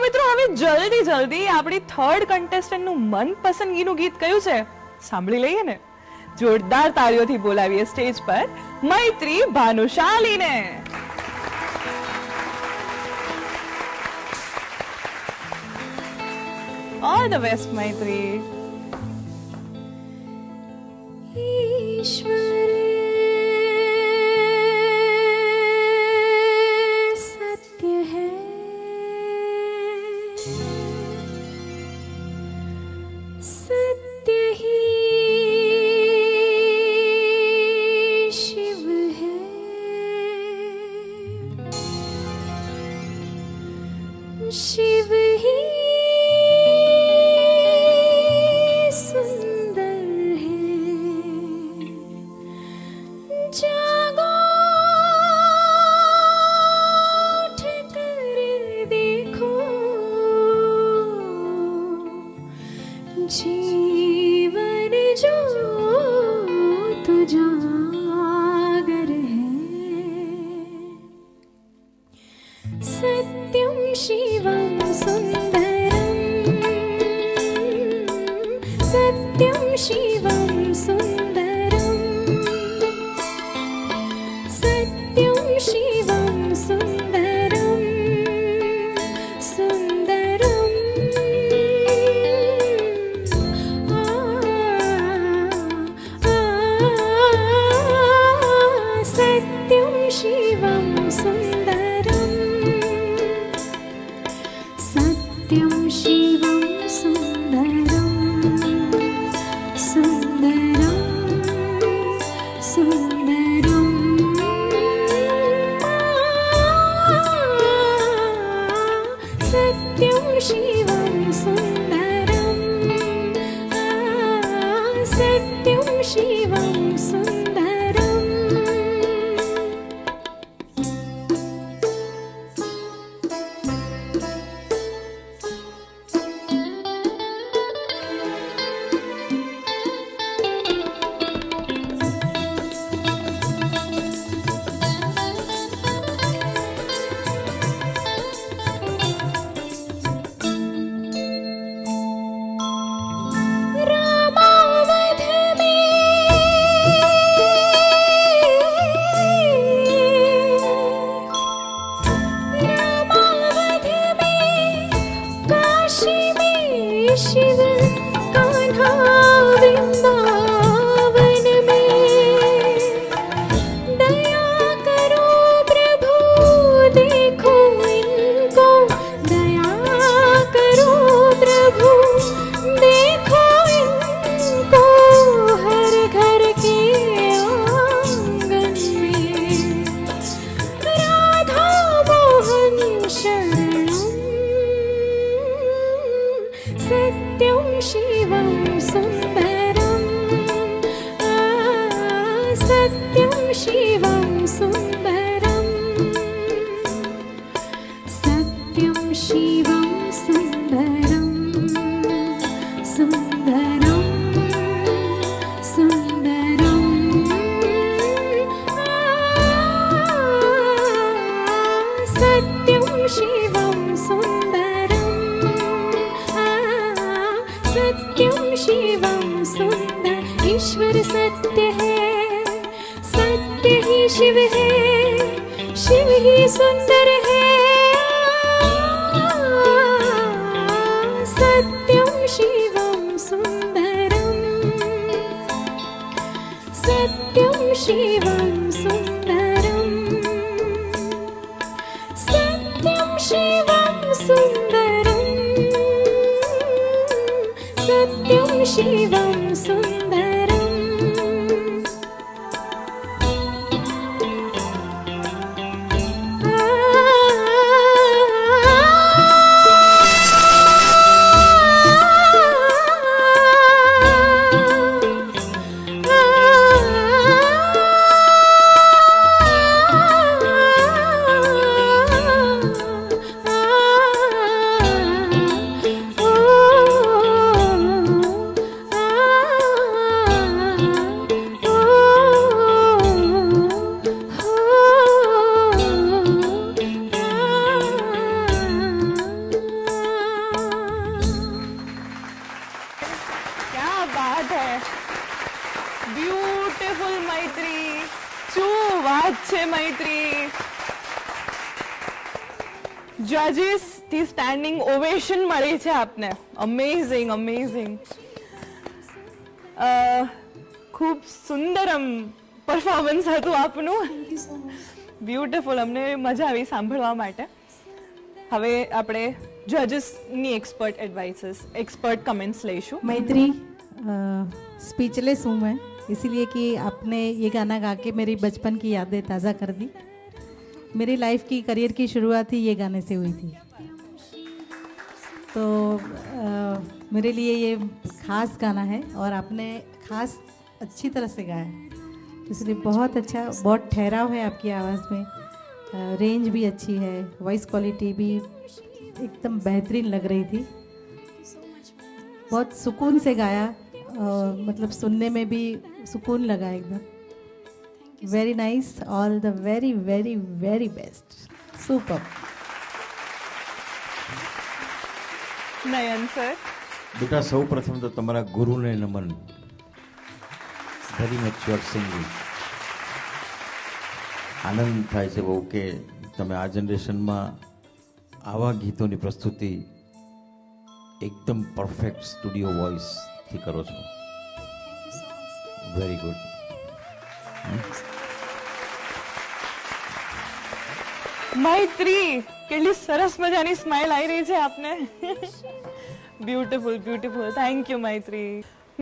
મિત્રો હવે જલ્દી જલ્દી આપણી થર્ડ કન્ટેસ્ટન્ટનું મનપસંદગીનું ગીત કયું છે સાંભળી લઈએ ને. જોરદાર તાળીઓથી બોલાવીએ સ્ટેજ પર મૈત્રી ભાનુશાલીને. ઓલ ધ બેસ્ટ મૈત્રી. सत्य ही शिव है, शिव ही सुंदर है. जागो उठ कर देखो, जीवन जो तुजागर है. सत्यम शिवम सुंदरम, सत्यम शिवम सुंदरम, सत्यम शिवम सुंदरम, सुंदरम. सत्यं शिवं सुन्दरं, सत्यं शिवं सुन्दरं, सुन्दरं, सुन्दरं. सत्यं शिवं सुन्दरं, सत्यं शिवं सुन्दरं. रामावध में काशी में शिव, कान्हा वृंदावन में. दया करो प्रभु देखो इनको, दया करो प्रभु देखो इनको. हर घर के आंगन में राधा मोहन शरणम. सत्यं शिवं सुन्दरं, सत्यं शिवं सुन्दरं, सत्यं शिवं सुन्दरं, सुन्दरं, सुन्दरं. सत्यं शिवं सुन्दरं, सत्यं शिवं सुन्दर. ईश्वर सत्य है, सत्य ही शिव है, शिव ही सुंदर है. सत्यं शिवं सुन्दरं, सत्यं शिवं सुन्दरं, सत्यं शिवं सुन्दरं, सत्यं शिवं सुन्दरं. જજીસ થી સ્ટેન્ડિંગ ઓવેશન મળી છે આપને. Amazing amazing. ખૂબ સુંદરમ પરફોર્મન્સ હતું આપનું. બ્યુટીફુલ. અમને મજા આવી સાંભળવા માટે. હવે આપણે જજીસની એક્સपर्ट एडवाइसेस, एक्सपर्ट कमेंट्स लेशु. मैत्री, स्पीचलेस हूँ मैं, इसीलिए कि आपने ये गाना गा के मेरी बचपन की यादें ताज़ा कर दी. मेरी लाइफ की करियर की शुरुआत ही ये गाने से हुई थी. तो मेरे लिए ये खास गाना है और आपने खास अच्छी तरह से गाया, इसलिए बहुत अच्छा, बहुत ठहराव है आपकी आवाज़ में, रेंज भी अच्छी है, वॉइस क्वालिटी भी एकदम बेहतरीन लग रही थी. बहुत सुकून से गाया, मतलब सुनने में भी सुकून लगा एकदम. Very nice. All the very very very best. Super. Nayan sir. બેટા સૌ પ્રથમ તો તમારા ગુરુને નમન. Very mature singing. આનંદ થાય છે બહુ કે તમે આ જનરેશનમાં આવા ગીતોની પ્રસ્તુતિ એકદમ પરફેક્ટ સ્ટુડિયો વોઇસથી કરો છો. Very good. મૈત્રી, કેટલી સરસ મજાની સ્માઇલ આવી રહી છે આપને. Beautiful beautiful. Thank you Maitri.